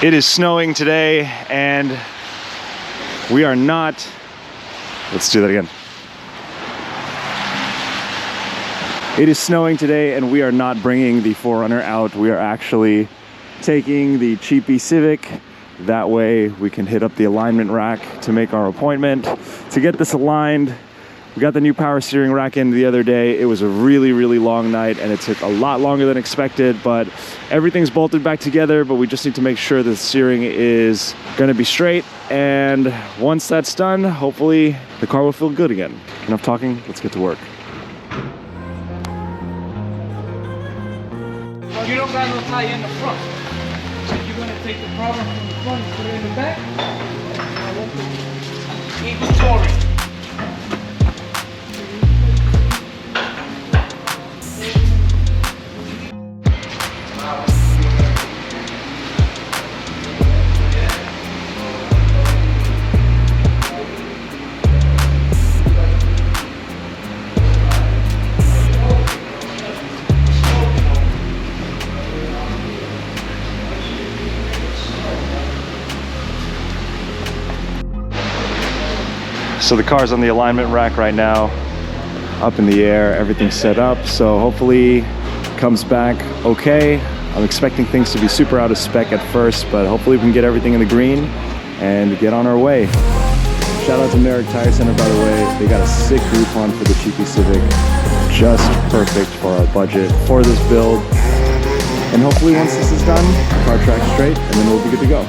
It is snowing today and we are not, let's do that again. It is snowing today and we are not bringing the 4Runner out. We are actually taking the Cheapie Civic. That way we can hit up the alignment rack to make our appointment. To get this aligned, we got the new power steering rack in the other day. It was a really, really long night and it took a lot longer than expected, but everything's bolted back together, but we just need to make sure the steering is gonna be straight. And once that's done, hopefully the car will feel good again. Enough talking, let's get to work. You don't got no tire in the front. So you're gonna take the problem from the front and put it in the back. Inventory. So the car's on the alignment rack right now, up in the air, everything's set up. So hopefully it comes back okay. I'm expecting things to be super out of spec at first, but hopefully we can get everything in the green and get on our way. Shout out to Merrick Tire Center, by the way. They got a sick Groupon for the Cheapie Civic. Just perfect for our budget for this build. And hopefully once this is done, the car tracks straight and then we'll be good to go.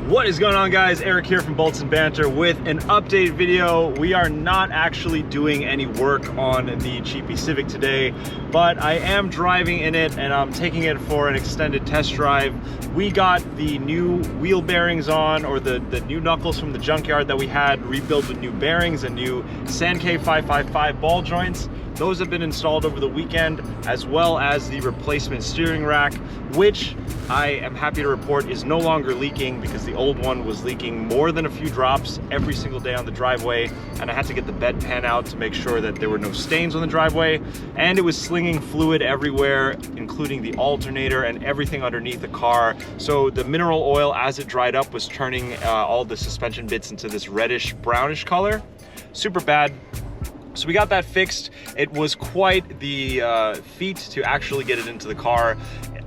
What is going on, guys? Eric here from Bolts and Banter with an update video. We are not actually doing any work on the Cheapie Civic today, but I am driving in it and I'm taking it for an extended test drive. We got the new wheel bearings on, or the new knuckles from the junkyard that we had rebuilt with new bearings and new Sankei 555 ball joints. Those have been installed over the weekend, as well as the replacement steering rack, which I am happy to report is no longer leaking, because the old one was leaking more than a few drops every single day on the driveway, and I had to get the bed pan out to make sure that there were no stains on the driveway, and it was slinging fluid everywhere, including the alternator and everything underneath the car. So the mineral oil, as it dried up, was turning all the suspension bits into this reddish brownish color. Super bad. So we got that fixed. It was quite the feat to actually get it into the car.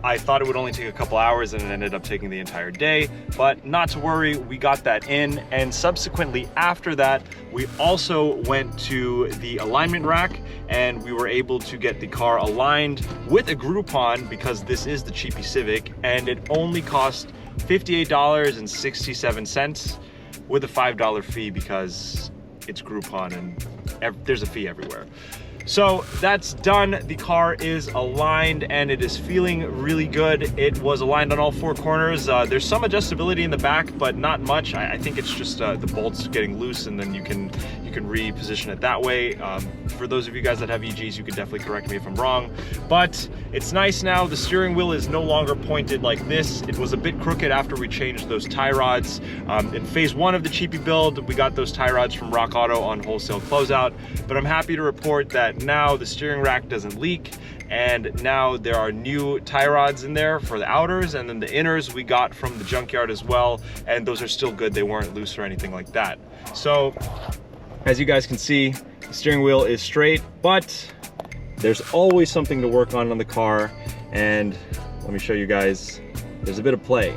I thought it would only take a couple hours and it ended up taking the entire day, but not to worry, we got that in. And subsequently after that, we also went to the alignment rack and we were able to get the car aligned with a Groupon, because this is the Cheapie Civic, and it only cost $58.67 with a $5 fee, because it's Groupon and there's a fee everywhere. So that's done. The car is aligned and it is feeling really good. It was aligned on all four corners. There's some adjustability in the back, but not much. I think it's just the bolts getting loose, and then you can reposition it that way. For those of you guys that have EGs, you can definitely correct me if I'm wrong, but it's nice now. The steering wheel is no longer pointed like this. It was a bit crooked after we changed those tie rods. In phase one of the Cheapie build, we got those tie rods from Rock Auto on wholesale closeout, but I'm happy to report that now the steering rack doesn't leak, and now there are new tie rods in there for the outers, and then the inners we got from the junkyard as well, and those are still good. They weren't loose or anything like that. So As you guys can see, the steering wheel is straight, but there's always something to work on the car. And let me show you guys, there's a bit of play.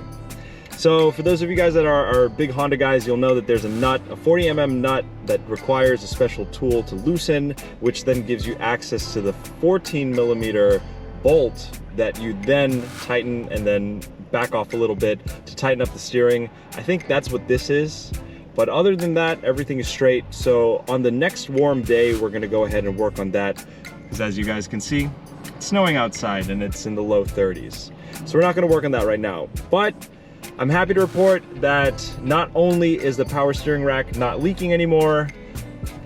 So for those of you guys that are big Honda guys, you'll know that there's a nut, a 40mm nut that requires a special tool to loosen, which then gives you access to the 14mm bolt that you then tighten and then back off a little bit to tighten up the steering. I think that's what this is. But other than that, everything is straight. So on the next warm day, we're gonna go ahead and work on that. Because as you guys can see, it's snowing outside and it's in the low 30s. So we're not gonna work on that right now. But I'm happy to report that not only is the power steering rack not leaking anymore,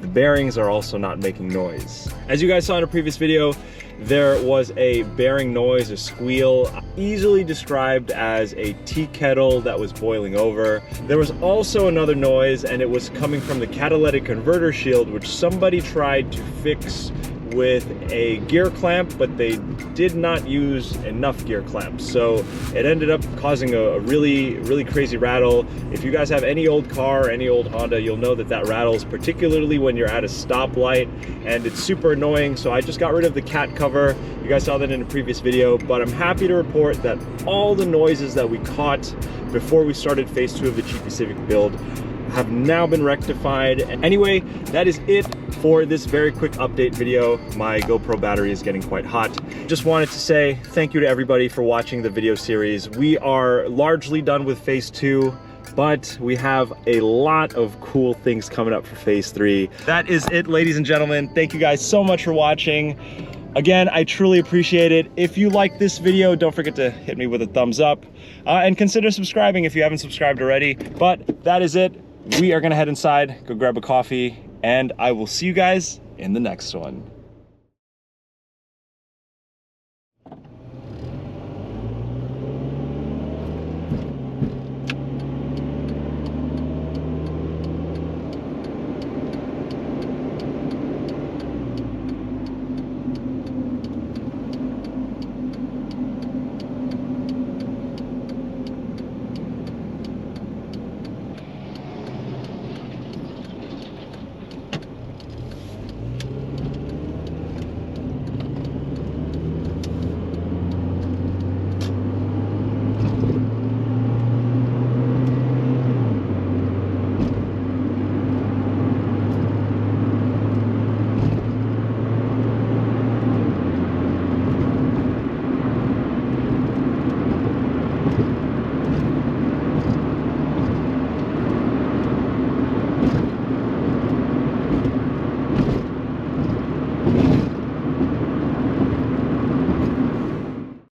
the bearings are also not making noise. As you guys saw in a previous video, there was a bearing noise, a squeal, easily described as a tea kettle that was boiling over. There was also another noise, and it was coming from the catalytic converter shield, which somebody tried to fix with a gear clamp, but they did not use enough gear clamps. So it ended up causing a really crazy rattle. If you guys have any old car, any old Honda, you'll know that that rattles, particularly when you're at a stoplight, and it's super annoying. So I just got rid of the cat cover. You guys saw that in a previous video, but I'm happy to report that all the noises that we caught before we started phase 2 of the Cheapie Civic build have now been rectified. Anyway, that is it for this very quick update video. My GoPro battery is getting quite hot. Just wanted to say thank you to everybody for watching the video series. We are largely done with phase 2, but we have a lot of cool things coming up for phase 3. That is it, ladies and gentlemen. Thank you guys so much for watching. Again, I truly appreciate it. If you like this video, don't forget to hit me with a thumbs up and consider subscribing if you haven't subscribed already. But that is it. We are gonna head inside, go grab a coffee, and I will see you guys in the next one.